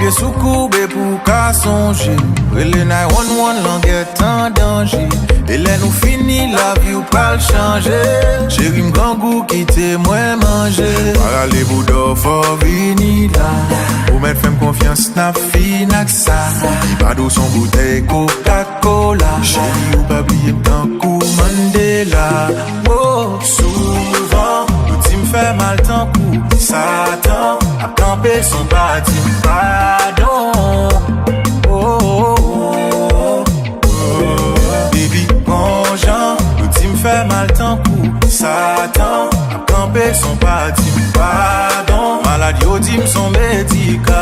pieds sous courbe pour qu'à songer. Et les 911 langue est en danger. Et là nous fini la vie ou pas le changer. Chérie m'grand goût qui t'est moins manger. Para les bouddhas faut venir là. Pour mettre femme confiance n'a fini que ça. Pas d'eau son bouteille Coca-Cola. Chérie ou pas oublier tant coup Mandela. Oh, souvent nous dit m'fait mal tant coup. Satan a campé son bâti pardon. Oh, oh, oh, oh. Baby bon Jean nous dit m'fait mal tant coup. Satan a campé son bâti pardon. Maladie au dit son médicament.